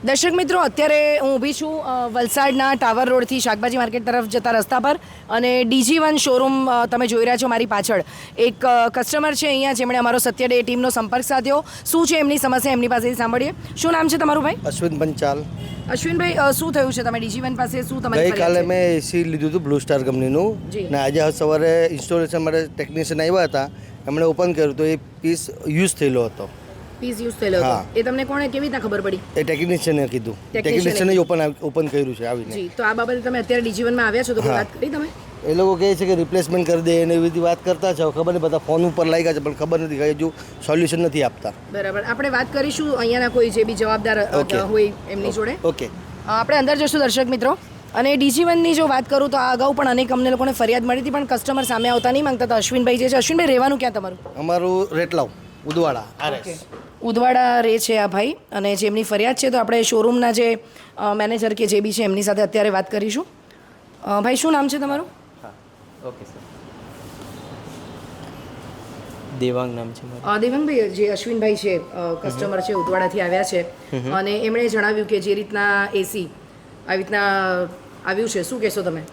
દર્શક મિત્રો, અત્યારે હું ઊભી છું વલસાડના ટાવર રોડથી શાકભાજી માર્કેટ તરફ જતા રસ્તા પર અને DG1 શોરૂમ તમે જોઈ રહ્યા છો મારી પાછળ. એક કસ્ટમર છે અહીંયા જેમણે અમારો સત્ય ડે ટીમનો સંપર્ક સાધ્યો. શું છે એમની સમસ્યા એમની પાસેથી સાંભળીએ. શું નામ છે તમારું ભાઈ? અશ્વિન પંચાલ. અશ્વિનભાઈ, શું થયું છે? તમે DG1 પાસે શું તમારી ગઈકાલે મેં એસી લીધું હતું બ્લુ સ્ટાર કંપનીનું ને આજે સવારે ઇન્સ્ટોલેશન માટે ટેકનિશિયન આવ્યા હતા. એમણે ઓપન કર્યું તો એ પીસ યુઝ થયેલો હતો. પીસ યુઝ થયેલો હતો. એ તમને કોણે કેવી રીતના ખબર પડી? એ ટેકનિશિયને કીધું. ટેકનિશિયને ઓપન કર્યું છે આવીને. જી, તો આ બાબતે તમે અત્યારે DG1 માં આવ્યા છો તો કોઈ વાત કરી તમે? એ લોકો કહે છે કે રિપ્લેસમેન્ટ કરી દે અને એવી બધી વાત કરતા છે. ખબર નહીં, બધા ફોન ઉપર લાગ્યા છે પણ ખબર નથી કે હજુ સોલ્યુશન નથી આપતા. બરાબર, આપણે વાત કરીશું અહીંયાના કોઈ જે બી જવાબદાર હોય એમની જોડે. ઓકે, આપણે અંદર જશું દર્શક મિત્રો. અને DG1ની જો વાત કરું તો આ અગાઉ પણ અનેક અમને લોકોને ફરિયાદ મળી હતી પણ કસ્ટમર સામે આવતા નહીં માંગતા. તો અશ્વિનભાઈ જે છે, અશ્વિનભાઈ રહેવાનું ક્યાં તમારું? અમારું રેટલાવ ઉદવાડા RS ઉદવાડા રહે છે આ ભાઈ અને જેમની ફરિયાદ છે તો આપણે શોરૂમના જે મેનેજર કે જે બી છે એમની સાથે અત્યારે વાત કરીશું. ભાઈ, શું નામ છે તમારું? ઓકે સર, દેવાંગ નામ છે મારું. દેવાંગભાઈ, જે અશ્વિનભાઈ છે કસ્ટમર છે ઉદવાડાથી આવ્યા છે અને એમણે જણાવ્યું કે જે રીતના એસી આવી રીતના આવ્યું છે, શું કહેશો તમે?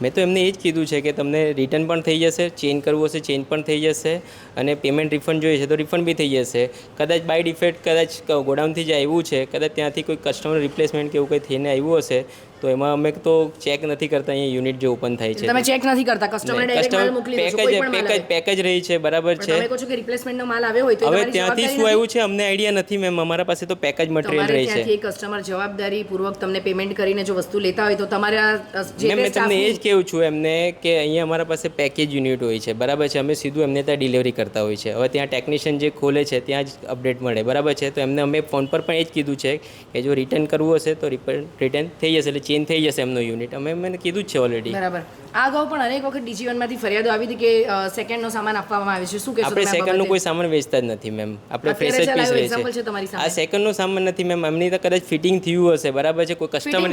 મેં તો એમને એ જ કીધું છે કે તમને રિટર્ન પણ થઈ જશે, ચેન્જ કરવું હશે ચેન્જ પણ થઈ જશે અને પેમેન્ટ રિફંડ જોઈએ છે તો રિફંડ બી થઈ જશે. કદાચ બાય ડિફેક્ટ કદાચ ગોડાઉનથી જે આવ્યું છે, કદાચ ત્યાંથી કોઈ કસ્ટમર રિપ્લેસમેન્ટ કે એવું કંઈ થઈને આવ્યું હશે તો એમાં અમે તો ચેક નથી કરતા. અહીંયા યુનિટ જે ઓપન થાય છે તમે ચેક નથી કરતા, કસ્ટમર ડાયરેક્ટ માલ મોકલી દો છો? કોઈ પણ માલ આવે? પેકેજ રહી છે, બરાબર છે. તમે કહો છો કે રિપ્લેસમેન્ટનો માલ આવ્યો હોય તો હવે ત્યાંથી શું આવ્યું છે અમને આઈડિયા નથી મેમ. અમારા પાસે તો પેકેજ મટીરિયલ રહી છે. ત્યાંથી કસ્ટમર જવાબદારી પૂર્વક તમને પેમેન્ટ કરીને જો વસ્તુ લેતા હોય તો તમારા જે મેં તમને એ જ કહેવું છું એમને કે અહીંયા અમારા પાસે પેકેજ યુનિટ હોય છે, બરાબર છે. અમે સીધું એમને ત્યાં ડિલિવરી કરતા હોય છે. હવે ત્યાં ટેકનિશિયન જે ખોલે છે ત્યાં જ અપડેટ મળે, બરાબર છે. તો એમને અમે ફોન પર પણ એ જ કીધું છે કે જો રિટર્ન કરવું હશે તો રિટર્ન થઈ જશે, એટલે ચેન્જ થઈ જશે એમનો યુનિટ. અમે મને કીધું જ છે ઓલરેડી. બરાબર. આ અગાઉ પણ અનેક વખત DG1 માંથી ફરિયાદો આવી હતી કે સેકન્ડનો સામાન આપવામાં આવે છે. શું કહેશો? આપણે સેકન્ડનો કોઈ સામાન વેચતા જ નથી મેમ. આપણે ફ્રેશ જ પીસ વેચે છે. આ સેકન્ડનો સામાન નથી મેમ. એમની તો કદાચ ફિટિંગ થયું હશે, બરાબર છે. કોઈ કસ્ટમર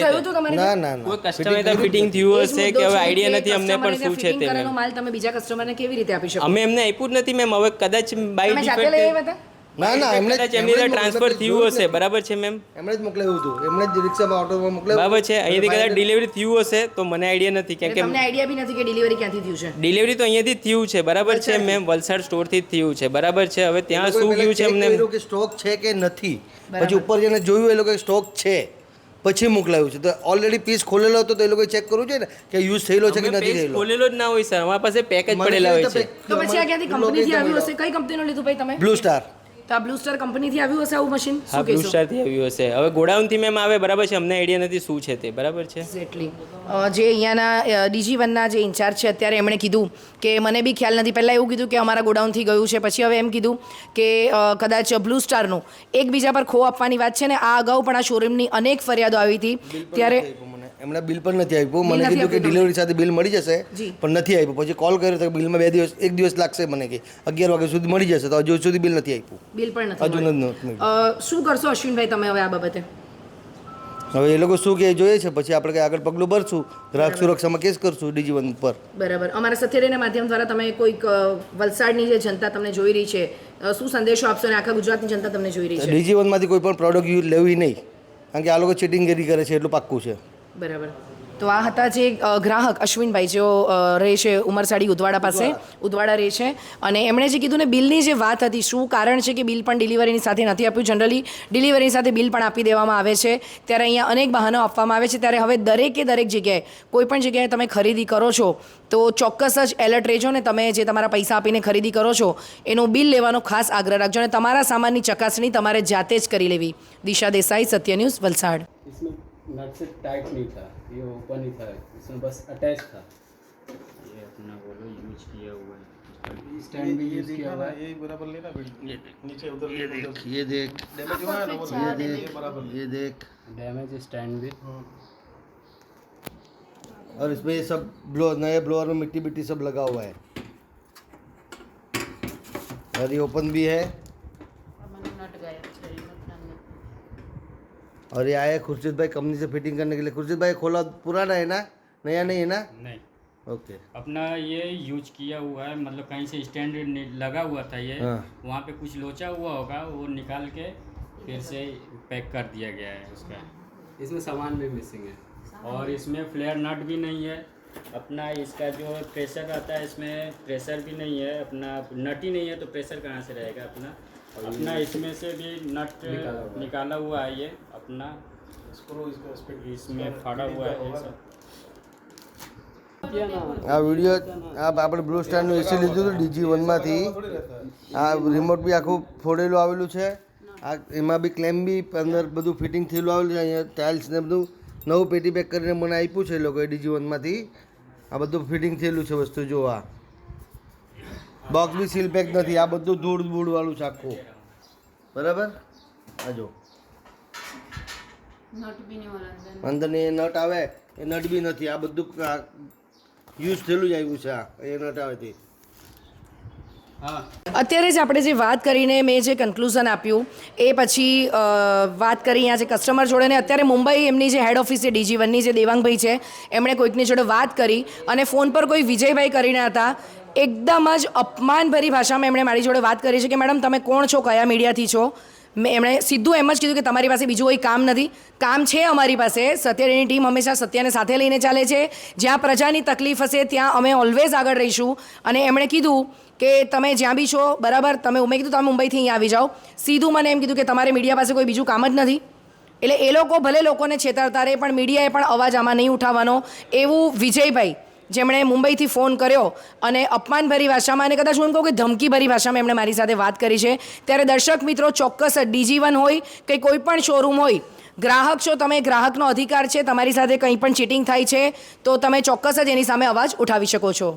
ના ના કોઈ કસ્ટમર તો ફિટિંગ થયું હશે કે હવે આઈડિયા નથી અમને પણ શું છે તે. માલ તમે બીજા કસ્ટમરને કેવી રીતે આપી શકો? અમે એમને આપ્યું જ નથી મેમ. હવે કદાચ બાય તમે જાતે લઈ આવ્યા હતા? ના ના, એમણે કદાચ એમની ત્યાં ટ્રાન્સફર થયું હશે, બરાબર છે મેમ. એમણે જ મોકલાવ્યું હતું. એમણે જ રિક્ષામાં ઓટોમાં મોકલાવ્યું, બરાબર છે. અહીંયાથી કદાચ ડિલિવરી થયું હશે તો મને આઈડિયા નથી કેમ કે તમને આઈડિયા બી નથી કે ડિલિવરી ક્યાંથી થયું છે. ડિલિવરી તો અહીંયાથી જ થયું છે, બરાબર છે મેમ. વલસાડ સ્ટોરથી જ થયું છે, બરાબર છે. હવે ત્યાં શું ગયું છે અમને કે સ્ટોક છે કે નથી, પછી ઉપર જઈને જોયું એ લોકો સ્ટોક છે પછી મોકલાવ્યું છે. તો ઓલરેડી પીસ ખોલેલો હતો તો એ લોકોએ ચેક કરવું જોઈએ ને કે યુઝ થયેલો છે કે નથી થયેલો. ખોલેલો જ ના હોય સર. અમારા પાસે પેકેજ પડેલા હોય છે. તો પછી આ ક્યાંથી કંપનીથી આવ્યું હશે? કઈ કંપનીનું લીધું ભાઈ તમે? Blue star. તો આ બ્લુ સ્ટાર કંપનીથી આવ્યું હશે આવું મશીન? હા, બ્લુ સ્ટારથી આવ્યું હશે. હવે ગોડાઉનથી મેમ આવે, બરાબર છે. અમને આઈડિયા નથી શું છે તે, બરાબર છે. એક્ઝેક્ટલી. જે અહીંયાના DG1ના જે ઇન્ચાર્જ છે અત્યારે એમણે કીધું કે મને બી ખ્યાલ નથી. પહેલાં એવું કીધું કે અમારા ગોડાઉનથી ગયું છે, પછી હવે એમ કીધું કે કદાચ બ્લુ સ્ટારનું એકબીજા પર ખો આપવાની વાત છે ને. આ અગાઉ પણ આ શોરૂમની અનેક ફરિયાદો આવી હતી ત્યારે એમણે બિલ પણ નથી આપ્યું. મને કીધું કે ડિલિવરી સાથે બિલ મળી જશે પણ નથી આપ્યું. પછી કોલ કર્યો તો બિલમાં 2 દિવસ 1 દિવસ લાગશે. મને કે 11 વાગ્યા સુધી મળી જશે, તો હજુ સુધી બિલ નથી આપ્યું. બિલ પણ નથી. શું કરશો અશ્વિનભાઈ તમે હવે આ બાબતે? હવે એ લોકો શું કહે જોઈએ છે, પછી આપણે કંઈ આગળ પગલું ભરશું. ગ્રાહક સુરક્ષામાં કેસ કરશું DG1 ઉપર. બરાબર. અમારા સત્યડેના માધ્યમ દ્વારા તમે કોઈક વલસાડની જે જનતા તમને જોઈ રહી છે શું સંદેશો આપશો અને આખા ગુજરાતની જનતા તમને જોઈ રહી છે? DG1 માંથી કોઈ પણ પ્રોડક્ટ લેવી નહીં, કારણ કે આ લોકો ચીટિંગગીરી કરે છે એટલું પાક્કું છે. બરાબર. તો આ હતા જે ગ્રાહક અશ્વિનભાઈ જેઓ રહે છે ઉમરસાડી ઉદવાડા પાસે, ઉદવાડા રહે છે. અને એમણે જે કીધું ને બિલની જે વાત હતી, શું કારણ છે કે બિલ પણ ડિલિવરીની સાથે નથી આપ્યું. જનરલી ડિલિવરીની સાથે બિલ પણ આપી દેવામાં આવે છે. ત્યારે અહીંયા અનેક બહાનો આપવામાં આવે છે. ત્યારે હવે દરેકે દરેક જગ્યાએ કોઈ પણ જગ્યાએ તમે ખરીદી કરો છો તો ચોક્કસ જ એલર્ટ રહેજો ને. તમે જે તમારા પૈસા આપીને ખરીદી કરો છો એનું બિલ લેવાનો ખાસ આગ્રહ રાખજો અને તમારા સામાનની ચકાસણી તમારે જાતે જ કરી લેવી. દિશા દેસાઈ, સત્ય ન્યૂઝ, वलसाड़। नट से टाइट नहीं था, ये ओपन ही था, इसमें बस अटैच था। ये अपना बोलो यूज किया हुआ है, स्टैंड भी यूज किया हुआ है। ये बराबर लेना बेटी, नीचे उधर ये देख, ये देख, डैमेज हुआ है ना वो ये देख, ये बराबर ये देख। डैमेज स्टैंड भी। और इसमें ये सब ब्लोअर, नए ब्लोअर में मिट्टी बिट्टी सब लगा हुआ है और ये ओपन भी है। और ये आया खुर्शीद भाई कंपनी से फिटिंग करने के लिए। खुर्शीद भाई खोला पुराना है ना, नया नहीं है ना? नहीं ओके। अपना ये यूज किया हुआ है, मतलब कहीं से स्टैंड लगा हुआ था ये, हाँ। वहाँ पे कुछ लोचा हुआ होगा, वो निकाल के फिर से पैक कर दिया गया है उसका। इसमें सामान भी मिसिंग है। और इसमें फ्लेयर नट भी नहीं है अपना। इसका जो प्रेशर रहता है इसमें प्रेशर भी नहीं है अपना, नट ही नहीं है तो प्रेशर कहाँ से रहेगा अपना। अपना इसमें से भी नट निकाला हुआ है ये अपना, स्क्रू इसका स्पीड इसमें फाड़ा हुआ है ये सब। આ વિડીયો આપણે બ્લુ સ્ટારનું એસી લીધું હતું DG1માંથી। આ રિમોટ બી આખું ફોડેલું આવેલું છે। આ એમાં બી ક્લેમ બી અંદર બધું ફિટિંગ થયેલું આવેલું છે। અહીંયા ટાઇલ્સ ને બધું નવું પેટી પેક કરીને મને આપ્યું છે એ લોકોએ DG1માંથી। આ બધું ફિટિંગ થયેલું છે વસ્તુ જો આ બોક્સ બી સીલ પેક નથી। આ બધું ધૂળ ધૂળવાળું છે આખું બરાબર। આ જો અંદરની એ નટ આવે એ નટ બી નથી। આ બધું યુઝ થયેલું જ આવ્યું છે। આ એ નટ આવે તે અત્યારે જ આપણે જે વાત કરીને મેં જે કન્ક્લુઝન આપ્યું એ પછી વાત કરી અહીંયા જે કસ્ટમર જોડે ને અત્યારે મુંબઈ એમની જે હેડ ઓફિસ છે DG1ની જે દેવાંગભાઈ છે એમણે કોઈકની જોડે વાત કરી અને ફોન પર કોઈ વિજયભાઈ કરીને હતા। એકદમ જ અપમાનભરી ભાષામાં એમણે મારી જોડે વાત કરી છે કે મેડમ તમે કોણ છો, કયા મીડિયાથી છો। એમણે સીધું એમ જ કીધું કે તમારી પાસે બીજું કોઈ કામ નથી। કામ છે અમારી પાસે। સત્યની ટીમ હંમેશા સત્યને સાથે લઈને ચાલે છે। જ્યાં પ્રજાની તકલીફ હશે ત્યાં અમે ઓલવેઝ આગળ રહીશું। અને એમણે કીધું કે તમે જ્યાં બી છો બરાબર, તમે મેં કીધું તમે મુંબઈથી અહીંયા આવી જાઓ। સીધું મને એમ કીધું કે તમારે મીડિયા પાસે કોઈ બીજું કામ જ નથી। એટલે એ લોકો ભલે લોકોને છેતરતા રહે પણ મીડિયાએ પણ અવાજ આમાં નહીં ઉઠાવવાનો, એવું વિજયભાઈ જેમણે મુંબઈથી ફોન કર્યો અને અપમાનભરી ભાષામાં અને કદાચ હું એમ કહું કે ધમકીભરી ભાષામાં એમણે મારી સાથે વાત કરી છે। ત્યારે દર્શક મિત્રો ચોક્કસ DG1 હોય કે કોઈ પણ શોરૂમ હોય, ગ્રાહક છો તમે, ગ્રાહકનો અધિકાર છે। તમારી સાથે કંઈ પણ ચીટિંગ થાય છે તો તમે ચોક્કસ જ એની સામે અવાજ ઉઠાવી શકો છો।